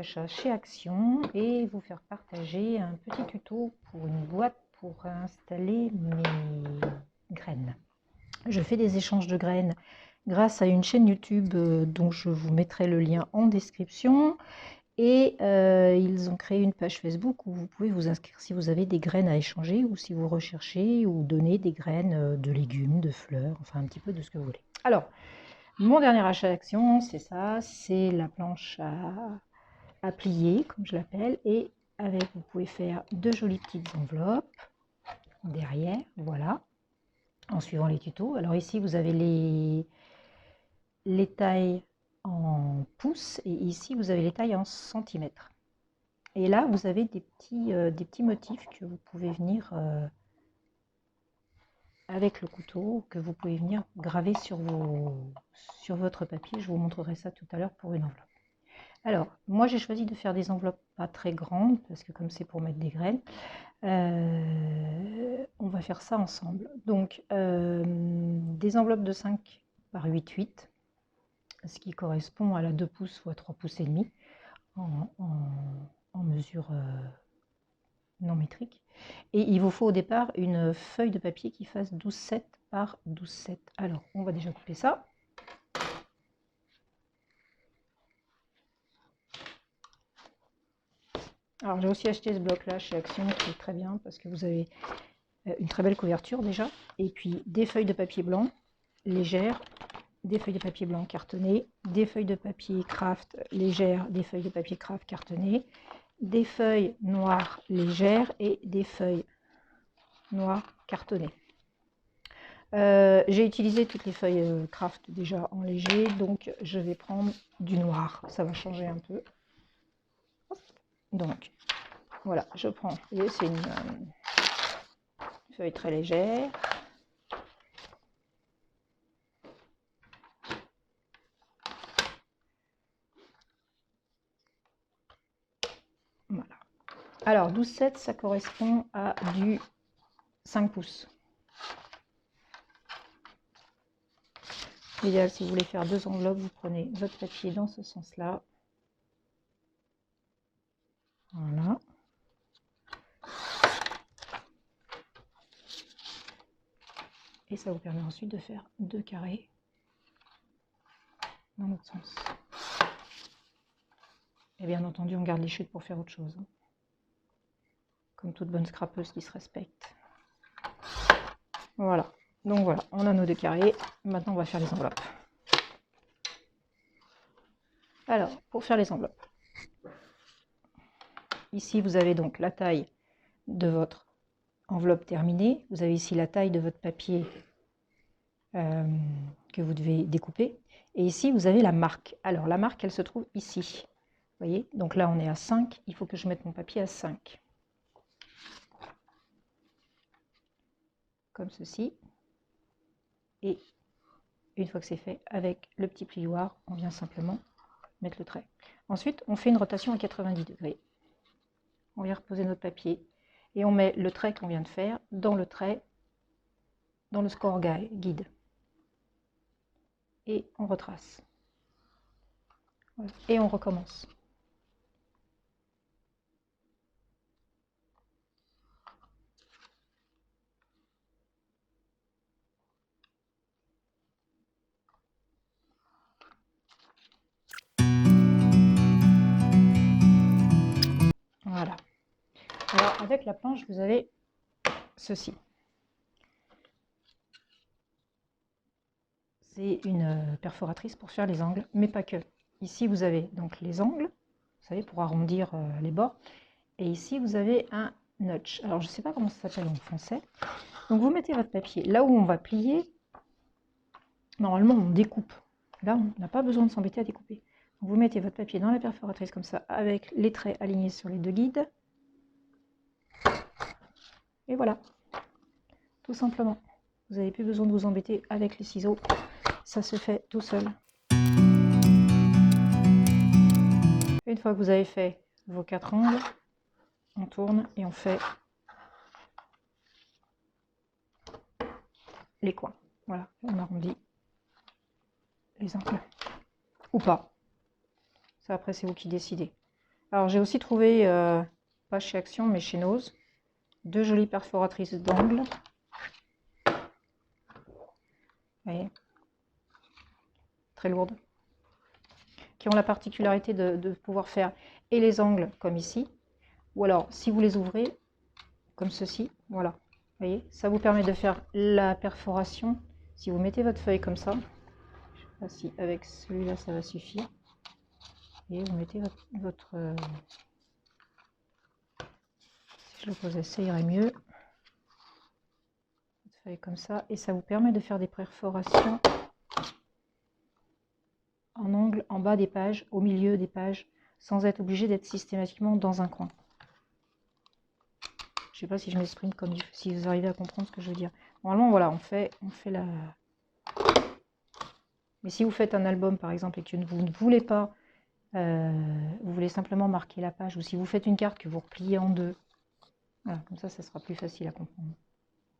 achats chez Action et vous faire partager un petit tuto pour une boîte pour installer mes graines. Je fais des échanges de graines grâce à une chaîne YouTube dont je vous mettrai le lien en description. Et ils ont créé une page Facebook où vous pouvez vous inscrire si vous avez des graines à échanger ou si vous recherchez ou donner des graines de légumes, de fleurs, enfin un petit peu de ce que vous voulez. Alors, mon dernier achat d'Action, c'est ça, c'est la planche à plier, comme je l'appelle, et avec, vous pouvez faire de jolies petites enveloppes derrière, voilà, en suivant les tutos. Alors ici, vous avez les tailles en pouces et ici, vous avez les tailles en centimètres. Et là, vous avez des petits motifs que vous pouvez venir, avec le couteau, que vous pouvez venir graver sur votre papier. Je vous montrerai ça tout à l'heure pour une enveloppe. Alors, moi j'ai choisi de faire des enveloppes pas très grandes, parce que comme c'est pour mettre des graines, on va faire ça ensemble. Donc, des enveloppes de 5 par 8,8, ce qui correspond à la 2 pouces ou à 3 pouces et demi en mesure non métrique. Et il vous faut au départ une feuille de papier qui fasse 12,7 par 12,7. Alors, on va déjà couper ça. Alors j'ai aussi acheté ce bloc là chez Action qui est très bien parce que vous avez une très belle couverture déjà, et puis des feuilles de papier blanc légères, des feuilles de papier blanc cartonnées, des feuilles de papier craft légères, des feuilles de papier craft cartonnées, des feuilles noires légères et des feuilles noires cartonnées. J'ai utilisé toutes les feuilles craft déjà en léger, donc je vais prendre du noir, ça va changer un peu. Donc voilà, je prends, vous voyez, c'est une feuille très légère. Voilà. Alors 12,7, ça correspond à du 5 pouces. L'idéal, si vous voulez faire 2 enveloppes, vous prenez votre papier dans ce sens-là. Voilà. Et ça vous permet ensuite de faire 2 carrés dans l'autre sens. Et bien entendu, on garde les chutes pour faire autre chose, hein. Comme toute bonne scrapeuse qui se respecte. Voilà. Donc voilà, on a nos 2 carrés. Maintenant, on va faire les enveloppes. Alors, pour faire les enveloppes, ici, vous avez donc la taille de votre enveloppe terminée. Vous avez ici la taille de votre papier que vous devez découper. Et ici, vous avez la marque. Alors, la marque, elle se trouve ici. Vous voyez? Donc là, on est à 5. Il faut que je mette mon papier à 5. Comme ceci. Et une fois que c'est fait, avec le petit plioir, on vient simplement mettre le trait. Ensuite, on fait une rotation à 90 degrés. On vient reposer notre papier et on met le trait qu'on vient de faire dans le trait, dans le score guide. Et on retrace. Voilà. Et on recommence. Voilà. Alors avec la planche, vous avez ceci. C'est une perforatrice pour faire les angles, mais pas que. Ici, vous avez donc les angles, vous savez, pour arrondir les bords. Et ici, vous avez un notch. Alors, je ne sais pas comment ça s'appelle en français. Donc, vous mettez votre papier là où on va plier. Normalement, on découpe. Là, on n'a pas besoin de s'embêter à découper. Donc, vous mettez votre papier dans la perforatrice comme ça, avec les traits alignés sur les 2 guides. Et voilà, tout simplement. Vous n'avez plus besoin de vous embêter avec les ciseaux. Ça se fait tout seul. Une fois que vous avez fait vos 4 angles, on tourne et on fait les coins. Voilà, on arrondit les angles. Ou pas. Ça, après, c'est vous qui décidez. Alors j'ai aussi trouvé, pas chez Action, mais chez Nose, 2 jolies perforatrices d'angle. Vous voyez, très lourdes, qui ont la particularité de pouvoir faire et les angles comme ici, ou alors si vous les ouvrez comme ceci, voilà, vous voyez, ça vous permet de faire la perforation. Si vous mettez votre feuille comme ça, je sais pas si avec celui-là ça va suffire, et vous mettez votre si je le posais, ça irait mieux, votre feuille comme ça, et ça vous permet de faire des perforations en angle en bas des pages, au milieu des pages, sans être obligé d'être systématiquement dans un coin. Je sais pas si je m'exprime comme si vous arrivez à comprendre ce que je veux dire. Normalement, voilà, on fait la... Mais si vous faites un album, par exemple, et que vous ne voulez pas, vous voulez simplement marquer la page, ou si vous faites une carte que vous repliez en deux, voilà, comme ça sera plus facile à comprendre.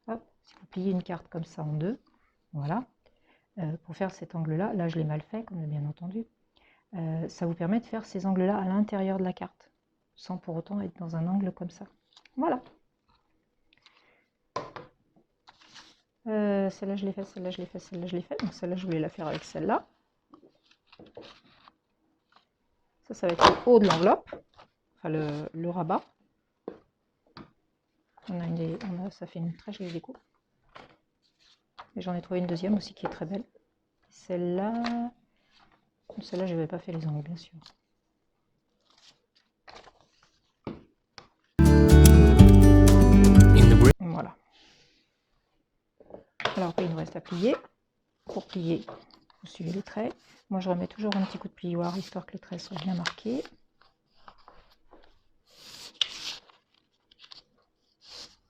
Hop, si vous pliez une carte comme ça en deux, voilà, pour faire cet angle-là, là je l'ai mal fait, comme bien entendu, ça vous permet de faire ces angles-là à l'intérieur de la carte, sans pour autant être dans un angle comme ça. Voilà. Celle-là je l'ai fait, celle-là je l'ai fait, celle-là je l'ai fait. Donc celle-là je voulais la faire avec celle-là. Ça va être le haut de l'enveloppe, enfin le rabat. Ça fait une très jolie découpe. Et j'en ai trouvé une deuxième aussi qui est très belle. Celle-là, je n'avais pas fait les angles bien sûr. Voilà. Alors après il nous reste à plier. Pour plier, vous suivez les traits. Moi je remets toujours un petit coup de plioir histoire que les traits soient bien marqués.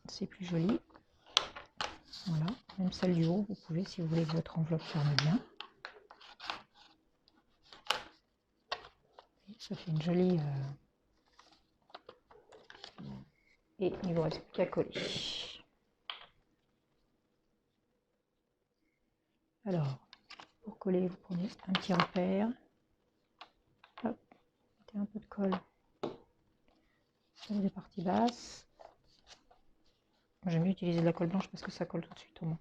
C'est plus joli. Voilà, même celle du haut, vous pouvez si vous voulez que votre enveloppe ferme bien. Ça fait une jolie... Et il ne vous reste plus qu'à coller. Alors, pour coller, vous prenez un petit repère. Hop, mettez un peu de colle sur les parties basses. J'aime mieux utiliser de la colle blanche parce que ça colle tout de suite au moins.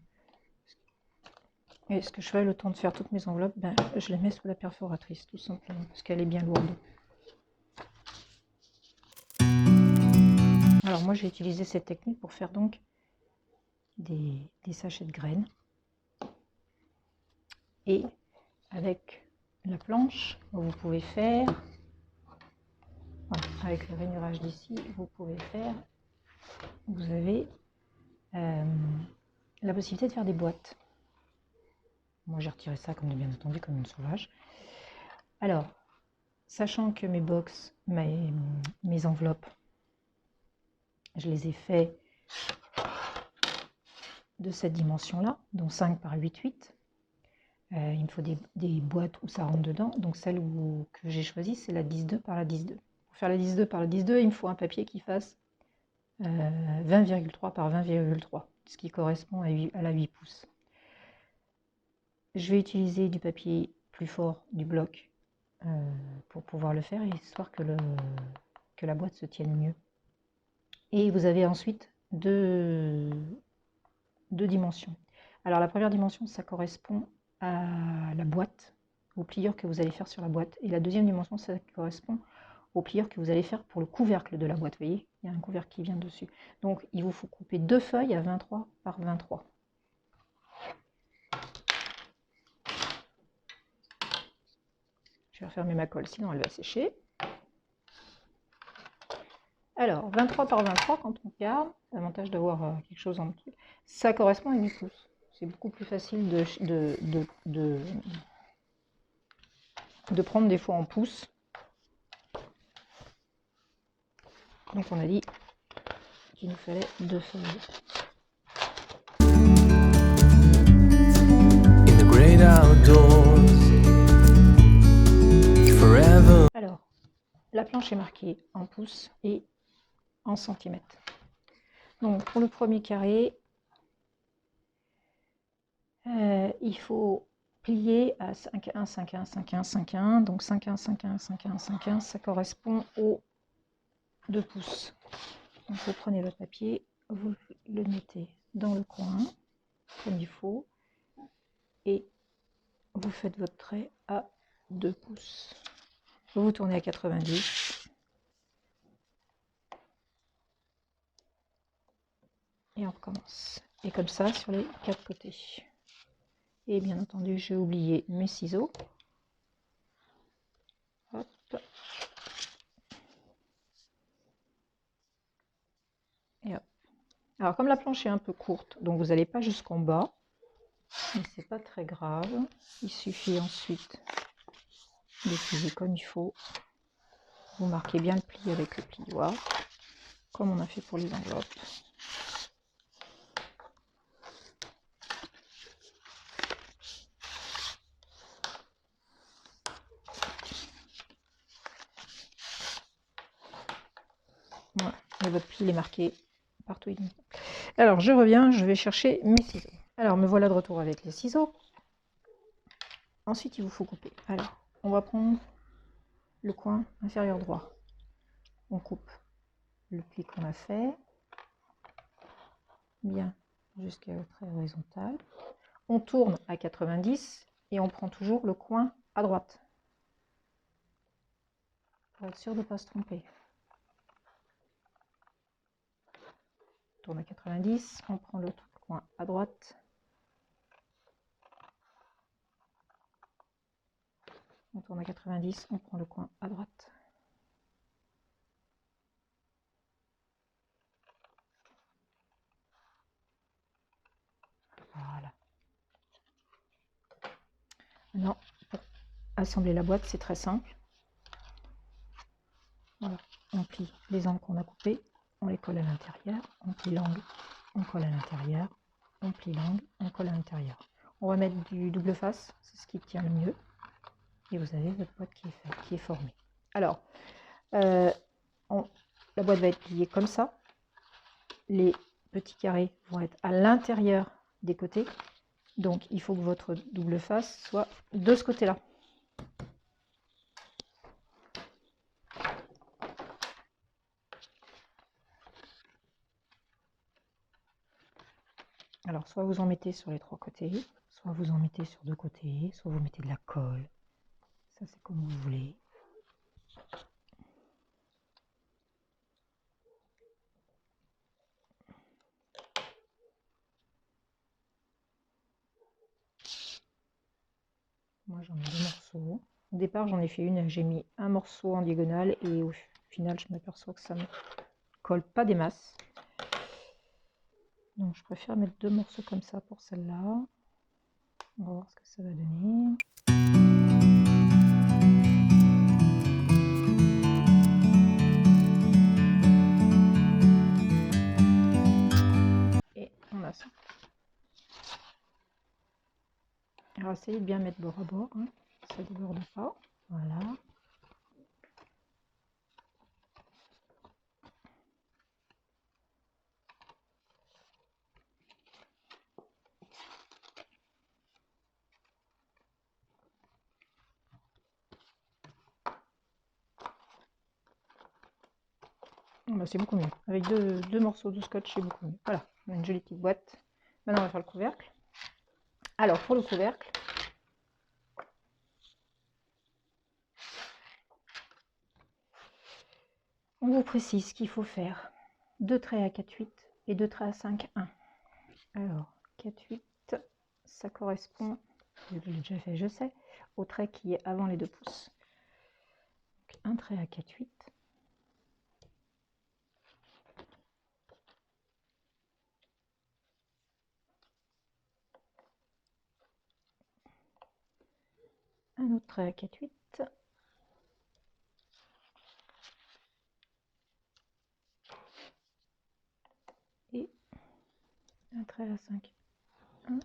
Et ce que je fais, le temps de faire toutes mes enveloppes, ben, je les mets sous la perforatrice, tout simplement, parce qu'elle est bien lourde. Alors moi, j'ai utilisé cette technique pour faire donc des sachets de graines. Et avec la planche, vous pouvez faire, voilà, avec le rainurage d'ici, vous pouvez faire, vous avez la possibilité de faire des boîtes. Moi j'ai retiré ça comme bien entendu comme une sauvage. Alors, sachant que mes box, mes enveloppes, je les ai fait de cette dimension là, donc 5 par 8,8. Il me faut des boîtes où ça rentre dedans, donc celle que j'ai choisie c'est la 10,2 par la 10,2. Pour faire la 10,2 par la 10,2, il me faut un papier qui fasse 20,3 par 20,3, ce qui correspond à la 8 pouces. Je vais utiliser du papier plus fort du bloc pour pouvoir le faire, histoire que la boîte se tienne mieux. Et vous avez ensuite deux dimensions. Alors la première dimension, ça correspond à la boîte, au plieur que vous allez faire sur la boîte. Et la deuxième dimension, ça correspond au plieur que vous allez faire pour le couvercle de la boîte. Vous voyez, il y a un couvercle qui vient dessus. Donc il vous faut couper 2 feuilles à 23 par 23. Je vais refermer ma colle, sinon elle va sécher. Alors, 23 par 23, quand on regarde, l'avantage d'avoir quelque chose en dessous, ça correspond à 8 pouces. C'est beaucoup plus facile de prendre des fois en pouces. Donc on a dit qu'il nous fallait 2 feuilles. Alors, la planche est marquée en pouces et en centimètres. Donc pour le premier carré, il faut plier à 5,1, 5,1, 5,1, 5,1. Donc 5,1, 5,1, 5,1, 5,1, ça correspond au 2 pouces. Donc vous prenez votre papier, vous le mettez dans le coin, comme il faut, et vous faites votre trait à 2 pouces. Vous tournez à 90. Et on recommence. Et comme ça sur les 4 côtés. Et bien entendu, j'ai oublié mes ciseaux. Hop. Et hop. Alors comme la planche est un peu courte, donc vous n'allez pas jusqu'en bas, mais c'est pas très grave. Il suffit ensuite de plier comme il faut. Vous marquez bien le pli avec le plioir, comme on a fait pour les enveloppes. Voilà, et votre pli est marqué partout. Alors je reviens, je vais chercher mes ciseaux. Alors me voilà de retour avec les ciseaux. Ensuite il vous faut couper. Alors on va prendre le coin inférieur droit. On coupe le pli qu'on a fait bien jusqu'à la trait horizontal. On tourne à 90 et on prend toujours le coin à droite pour être sûr de ne pas se tromper. On tourne à 90, on prend l'autre coin à droite. On tourne à 90, on prend le coin à droite. Voilà. Maintenant, pour assembler la boîte, c'est très simple. Voilà. On plie les angles qu'on a coupés, on les colle à l'intérieur. On plie l'angle, on colle à l'intérieur. On plie l'angle, on colle à l'intérieur. On va mettre du double face, c'est ce qui tient le mieux. Et vous avez votre boîte qui est formée. Alors, la boîte va être pliée comme ça. Les petits carrés vont être à l'intérieur des côtés. Donc, il faut que votre double face soit de ce côté-là. Alors, soit vous en mettez sur les 3 côtés, soit vous en mettez sur 2 côtés, soit vous mettez de la colle. Ça, c'est comme vous voulez. Moi, j'en ai 2 morceaux. Au départ, j'en ai fait une, j'ai mis un morceau en diagonale et au final, je m'aperçois que ça ne colle pas des masses. Donc, je préfère mettre 2 morceaux comme ça pour celle-là. On va voir ce que ça va donner. Et on a ça. Alors, essayez de bien mettre bord à bord, hein. Ça ne déborde pas. Voilà. Bah, c'est beaucoup mieux. Avec deux morceaux de scotch, c'est beaucoup mieux. Voilà, on a une jolie petite boîte. Maintenant, on va faire le couvercle. Alors, pour le couvercle, on vous précise ce qu'il faut faire. 2 traits à 4,8 et 2 traits à 5,1. Alors, 4,8, ça correspond, je l'ai déjà fait, je sais, au trait qui est avant les 2 pouces. Donc, un trait à 4,8. Un autre trait à 4,8. Et un trait à 5,1.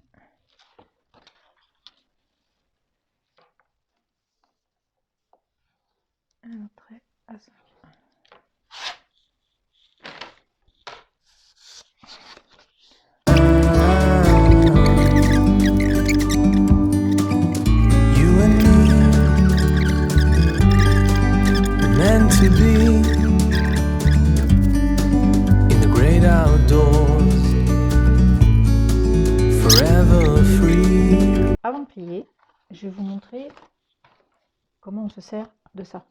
Un autre trait à 5,1. To be je vais vous montrer comment on se sert de ça.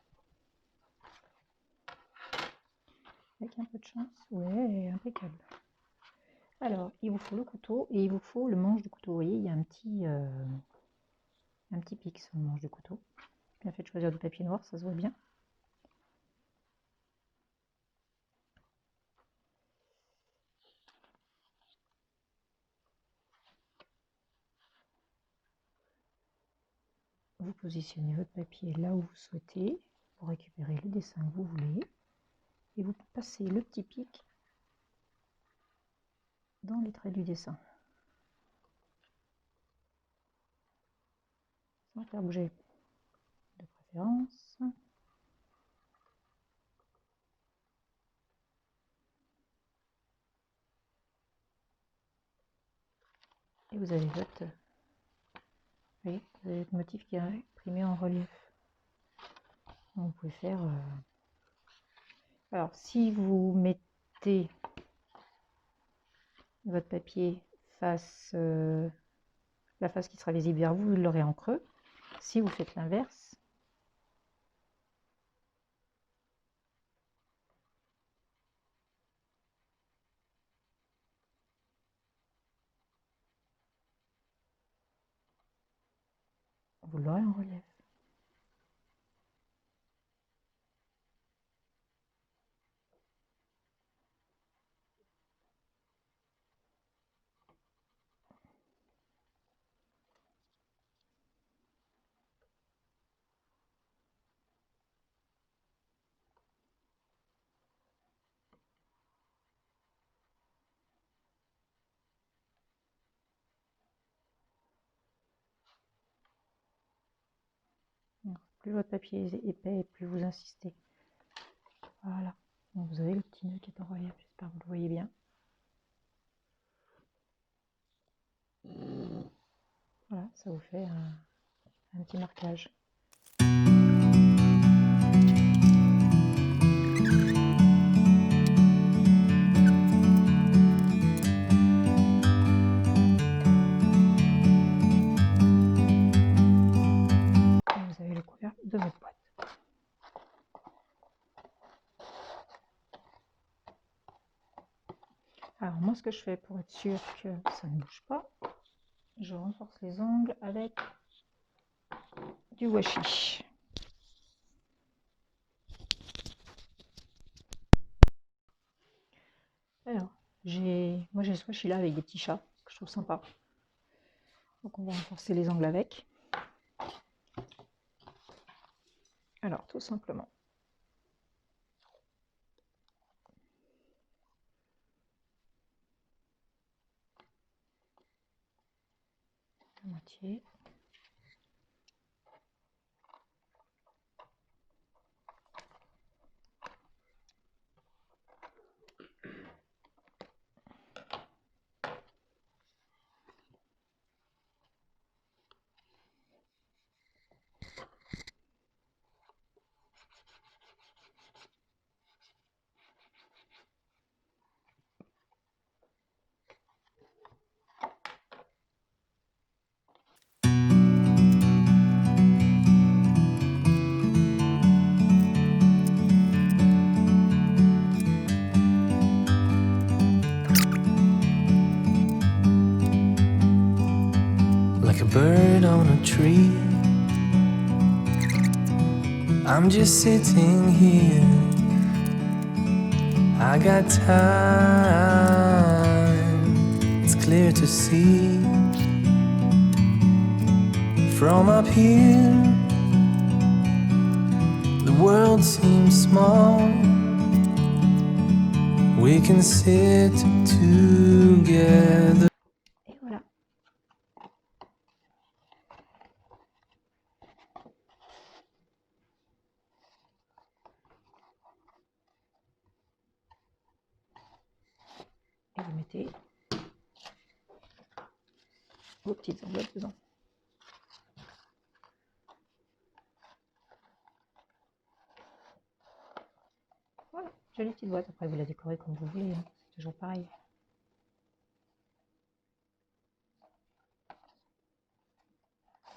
Avec un peu de chance, ouais, impeccable. Alors, il vous faut le couteau et il vous faut le manche du couteau. Vous voyez, il y a un petit pic sur le manche du couteau. Bien fait de choisir du papier noir, ça se voit bien. Vous positionnez votre papier là où vous souhaitez, vous récupérez le dessin que vous voulez et vous passez le petit pic dans les traits du dessin. Sans faire bouger de préférence. Et vous avez votre, motif qui est imprimé en relief. Donc, vous pouvez faire... Alors, si vous mettez votre papier face, la face qui sera visible vers vous, vous l'aurez en creux. Si vous faites l'inverse, vous l'aurez en relief. Plus votre papier est épais, plus vous insistez. Voilà. Donc vous avez le petit nœud qui est en relief. J'espère que vous le voyez bien. Voilà, ça vous fait un petit marquage. Et vous avez le couvercle de votre boîte. Alors moi, ce que je fais pour être sûr que ça ne bouge pas, je renforce les angles avec du washi. Alors, moi j'ai ce washi là avec des petits chats que je trouve sympa. Donc on va renforcer les angles avec. Alors tout simplement, la moitié. Like a bird on a tree, I'm just sitting here. I got time, it's clear to see. From up here, the world seems small. We can sit together. Et voilà. Et vous mettez vos petites enveloppes dedans. Voilà, jolie petite boîte. Après, vous la décorez comme vous voulez, hein. C'est toujours pareil.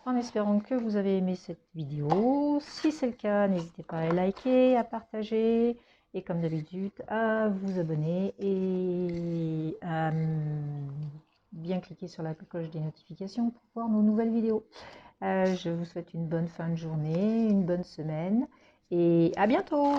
en espérant que vous avez aimé cette vidéo. Si c'est le cas, n'hésitez pas à liker, à partager et comme d'habitude à vous abonner et à bien cliquer sur la cloche des notifications pour voir nos nouvelles vidéos. Je vous souhaite une bonne fin de journée, une bonne semaine et à bientôt!